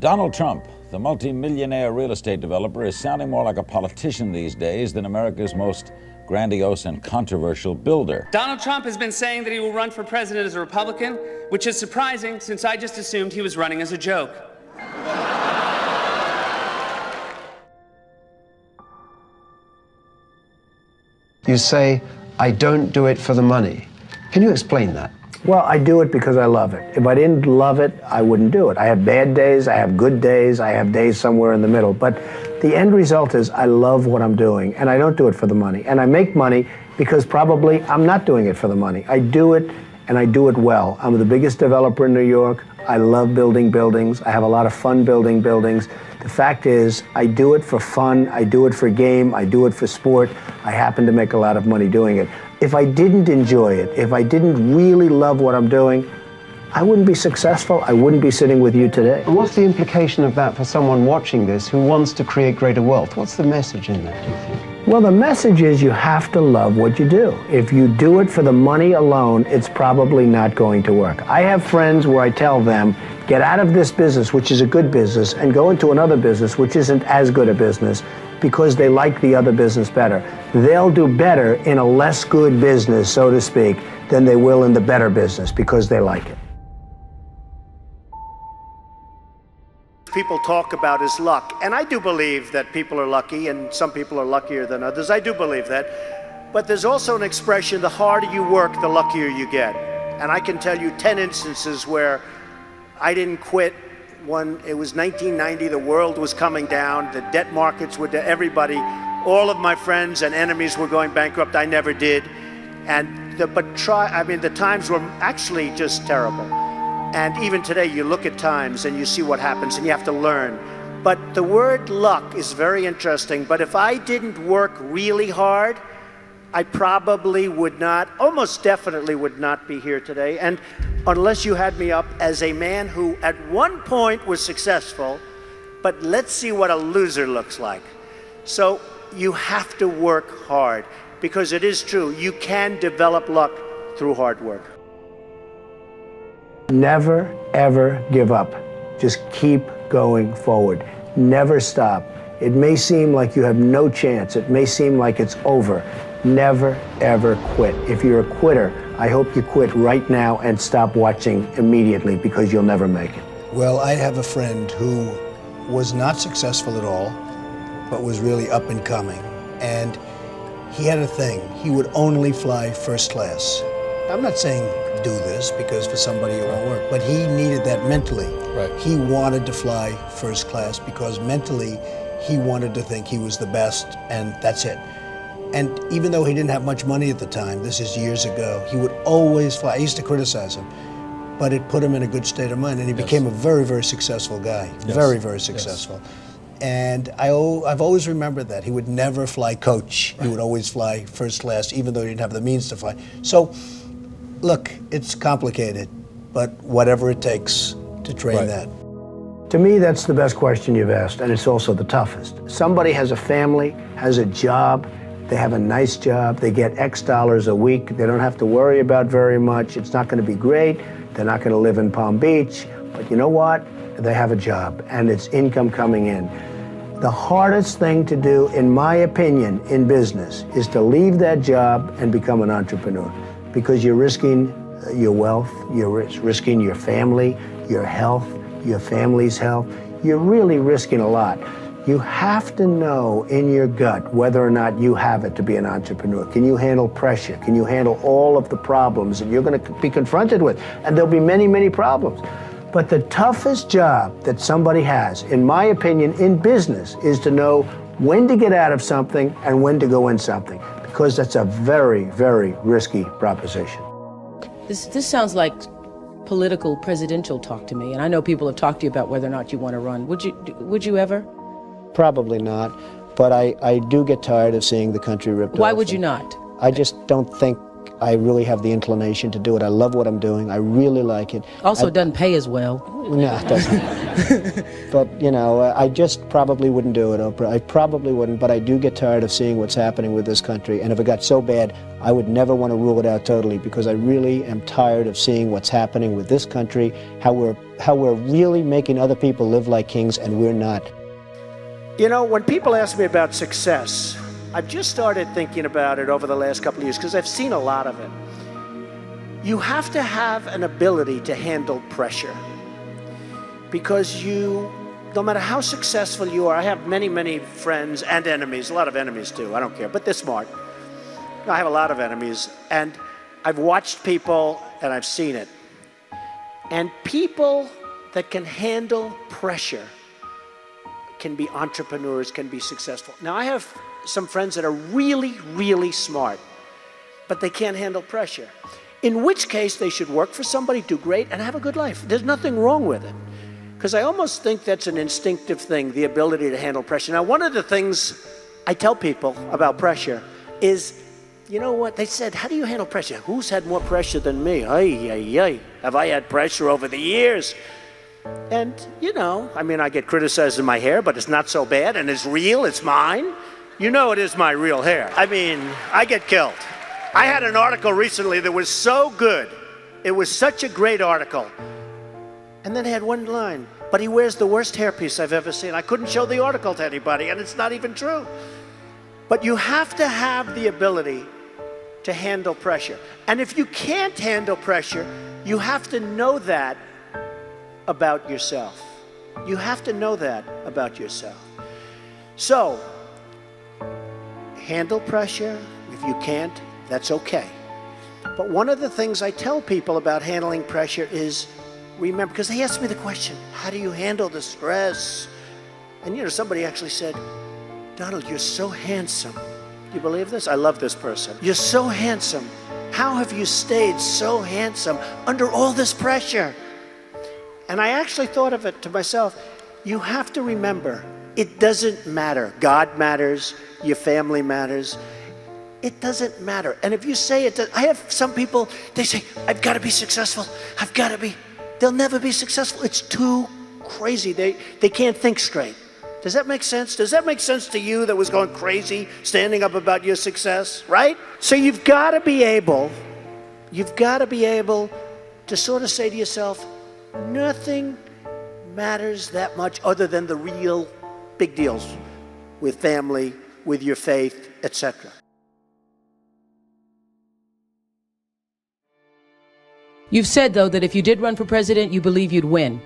Donald Trump, the multi-millionaire real estate developer, is sounding more like a politician these days than America's most grandiose and controversial builder. Donald Trump has been saying that he will run for president as a Republican, which is surprising since I just assumed he was running as a joke. You say, I don't do it for the money. Can you explain that? Well, I do it because I love it. If I didn't love it, I wouldn't do it. I have bad days, I have good days, I have days somewhere in the middle. But the end result is I love what I'm doing, and I don't do it for the money. And I make money because probably I'm not doing it for the money. I do it, and I do it well. I'm the biggest developer in New York. I love building buildings. I have a lot of fun building buildings. The fact is, I do it for fun, I do it for game, I do it for sport. I happen to make a lot of money doing it. If I didn't enjoy it, if I didn't really love what I'm doing, I wouldn't be successful. I wouldn't be sitting with you today. And what's the implication of that for someone watching this who wants to create greater wealth? What's the message in that, do you think? Well, the message is you have to love what you do. If you do it for the money alone, it's probably not going to work. I have friends where I tell them, get out of this business, which is a good business, and go into another business, which isn't as good a business, because they like the other business better. They'll do better in a less good business, so to speak, than they will in the better business because they like it. People talk about is luck, and I do believe that people are lucky, and some people are luckier than others. I do believe that. But there's also an expression, the harder you work, the luckier you get. And I can tell you 10 instances where I didn't quit when it was 1990, the world was coming down, the debt markets were to everybody, all of my friends and enemies were going bankrupt. I never did. And the times were actually just terrible. And even today, you look at times and you see what happens, and you have to learn. But the word luck is very interesting. But if I didn't work really hard, I probably would not, almost definitely would not be here today. And unless you had me up as a man who at one point was successful, but let's see what a loser looks like. So you have to work hard, because it is true, you can develop luck through hard work. Never, ever give up. Just keep going forward. Never stop. It may seem like you have no chance. It may seem like it's over. Never, ever quit. If you're a quitter, I hope you quit right now and stop watching immediately, because you'll never make it. Well, I have a friend who was not successful at all, but was really up and coming. And he had a thing. He would only fly first class. I'm not saying do this because for somebody it won't work, but he needed that mentally. Right. He wanted to fly first class because mentally he wanted to think he was the best, and that's it. And even though he didn't have much money at the time, this is years ago, he would always fly. I used to criticize him, but it put him in a good state of mind, and he became a very, very successful guy. Yes. Very, very successful. Yes. And I've always remembered that. He would never fly coach. He would always fly first class, even though he didn't have the means to fly. So, look, it's complicated, but whatever it takes to train that. To me, that's the best question you've asked, and it's also the toughest. Somebody has a family, has a job, they have a nice job, they get X dollars a week, they don't have to worry about very much, it's not going to be great, they're not going to live in Palm Beach, but you know what? They have a job, and it's income coming in. The hardest thing to do, in my opinion, in business, is to leave that job and become an entrepreneur, because you're risking your wealth, you're risking your family, your health, your family's health. You're really risking a lot. You have to know in your gut whether or not you have it to be an entrepreneur. Can you handle pressure? Can you handle all of the problems that you're going to be confronted with? And there'll be many, many problems. But the toughest job that somebody has, in my opinion, in business, is to know when to get out of something and when to go in something, because that's a very, very risky proposition. This sounds like political presidential talk to me, and I know people have talked to you about whether or not you want to run. Would you ever? Probably not, but I do get tired of seeing the country ripped off. Why would you not? I just don't think I really have the inclination to do it. I love what I'm doing. I really like it. Also, it doesn't pay as well. No, it doesn't. But, you know, I just probably wouldn't do it, Oprah. I probably wouldn't, but I do get tired of seeing what's happening with this country. And if it got so bad, I would never want to rule it out totally, because I really am tired of seeing what's happening with this country, how we're really making other people live like kings, and we're not. You know, when people ask me about success, I've just started thinking about it over the last couple of years because I've seen a lot of it. You have to have an ability to handle pressure, because no matter how successful you are, I have many, many friends and enemies, a lot of enemies too, I don't care, but they're smart. I have a lot of enemies, and I've watched people and I've seen it. And people that can handle pressure can be entrepreneurs, can be successful. Now, I have some friends that are really, really smart, but they can't handle pressure. In which case, they should work for somebody, do great, and have a good life. There's nothing wrong with it. Because I almost think that's an instinctive thing, the ability to handle pressure. Now, one of the things I tell people about pressure is, you know what? They said, how do you handle pressure? Who's had more pressure than me? Ay, ay, ay. Have I had pressure over the years? And, you know, I mean, I get criticized in my hair, but it's not so bad, and it's real, it's mine. You know it is my real hair. I mean, I get killed. I had an article recently that was so good. It was such a great article. And then it had one line, but he wears the worst hairpiece I've ever seen. I couldn't show the article to anybody, and it's not even true. But you have to have the ability to handle pressure. And if you can't handle pressure, you have to know that about yourself. You have to know that about yourself. So, handle pressure. If you can't, that's okay. But one of the things I tell people about handling pressure is, remember, because they ask me the question, how do you handle the stress? And you know, somebody actually said, Donald, you're so handsome. Do you believe this? I love this person. You're so handsome. How have you stayed so handsome under all this pressure? And I actually thought of it to myself, you have to remember, it doesn't matter. God matters, your family matters. It doesn't matter. And if you say it, I have some people, they say, I've got to be successful. I've got to be. They'll never be successful. It's too crazy. They can't think straight. Does that make sense? Does that make sense to you that was going crazy, standing up about your success, right? So you've got to be able to sort of say to yourself, nothing matters that much other than the real big deals with family, with your faith, etc. You've said, though, that if you did run for president, you believe you'd win.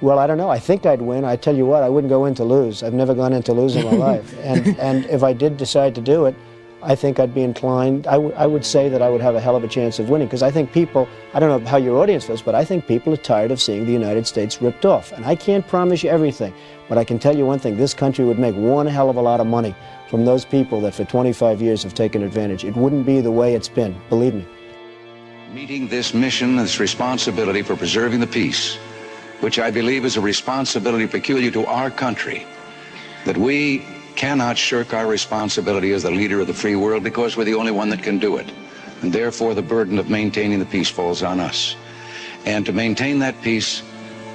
Well, I don't know. I think I'd win. I tell you what, I wouldn't go in to lose. I've never gone in to lose in my life. And if I did decide to do it, I think I'd be inclined, I would say that I would have a hell of a chance of winning, because I think people, I don't know how your audience feels, but I think people are tired of seeing the United States ripped off. And I can't promise you everything, but I can tell you one thing, this country would make one hell of a lot of money from those people that for 25 years have taken advantage. It wouldn't be the way it's been, believe me. Meeting this mission, this responsibility for preserving the peace, which I believe is a responsibility peculiar to our country, that we cannot shirk our responsibility as the leader of the free world, because we're the only one that can do it. And therefore the burden of maintaining the peace falls on us. And to maintain that peace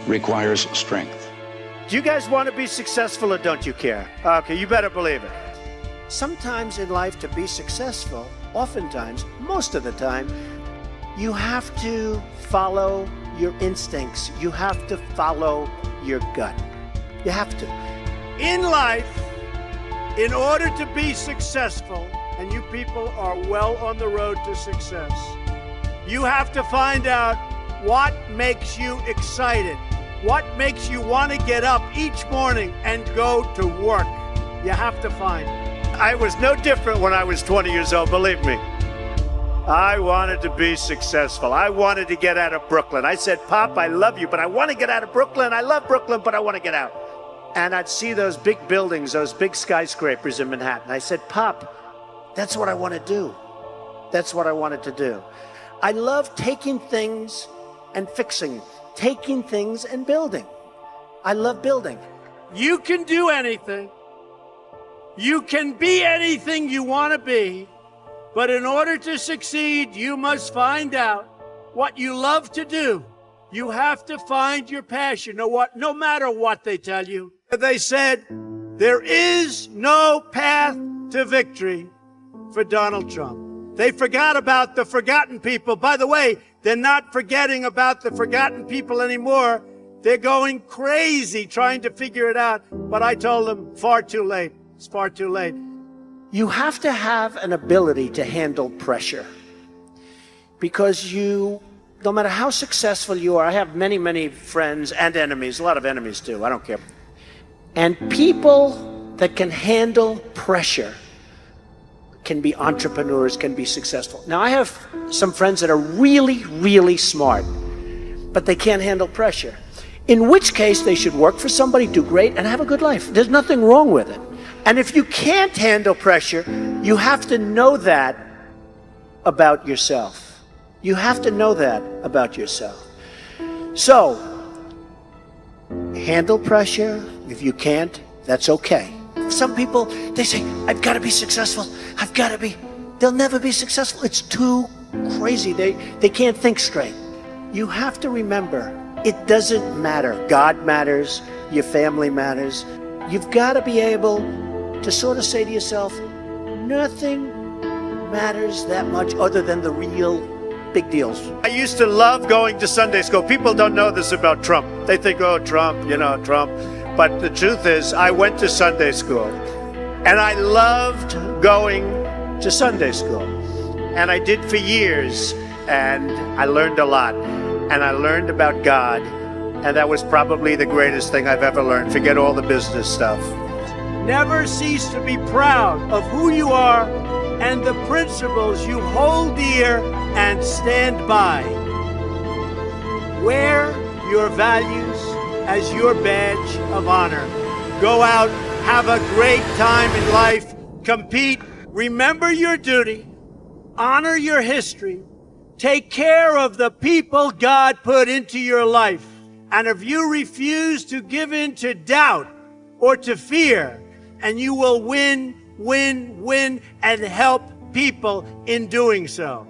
requires strength. Do you guys want to be successful or don't you care? Okay, you better believe it. Sometimes in life, to be successful, oftentimes, most of the time, you have to follow your instincts. You have to follow your gut. You have to. In life, in order to be successful, and you people are well on the road to success, you have to find out what makes you excited, what makes you want to get up each morning and go to work. You have to find it. I was no different when I was 20 years old, believe me. I wanted to be successful. I wanted to get out of Brooklyn. I said, Pop, I love you, but I want to get out of Brooklyn. I love Brooklyn, but I want to get out. And I'd see those big buildings, those big skyscrapers in Manhattan. I said, Pop, that's what I want to do. That's what I wanted to do. I love taking things and fixing, taking things and building. I love building. You can do anything. You can be anything you want to be. But in order to succeed, you must find out what you love to do. You have to find your passion, no matter what they tell you. They said, there is no path to victory for Donald Trump. They forgot about the forgotten people. By the way, they're not forgetting about the forgotten people anymore. They're going crazy trying to figure it out. But I told them, far too late. It's far too late. You have to have an ability to handle pressure. Because no matter how successful you are, I have many, many friends and enemies, a lot of enemies too, I don't care. And people that can handle pressure can be entrepreneurs, can be successful. Now, I have some friends that are really, really smart, but they can't handle pressure. In which case, they should work for somebody, do great, and have a good life. There's nothing wrong with it. And if you can't handle pressure, you have to know that about yourself. You have to know that about yourself. So, handle pressure. If you can't, that's okay. Some people, they say, I've got to be successful. I've got to be. They'll never be successful. It's too crazy. They can't think straight. You have to remember, it doesn't matter. God matters. Your family matters. You've got to be able to sort of say to yourself, nothing matters that much other than the real big deals. I used to love going to Sunday school. People don't know this about Trump. They think, oh, Trump, Trump. But the truth is, I went to Sunday school, and I loved going to Sunday school. And I did for years, and I learned a lot. And I learned about God, and that was probably the greatest thing I've ever learned. Forget all the business stuff. Never cease to be proud of who you are and the principles you hold dear and stand by. Wear your values as your badge of honor. Go out, have a great time in life, compete, remember your duty, honor your history, take care of the people God put into your life. And if you refuse to give in to doubt or to fear, and you will win, and help people in doing so.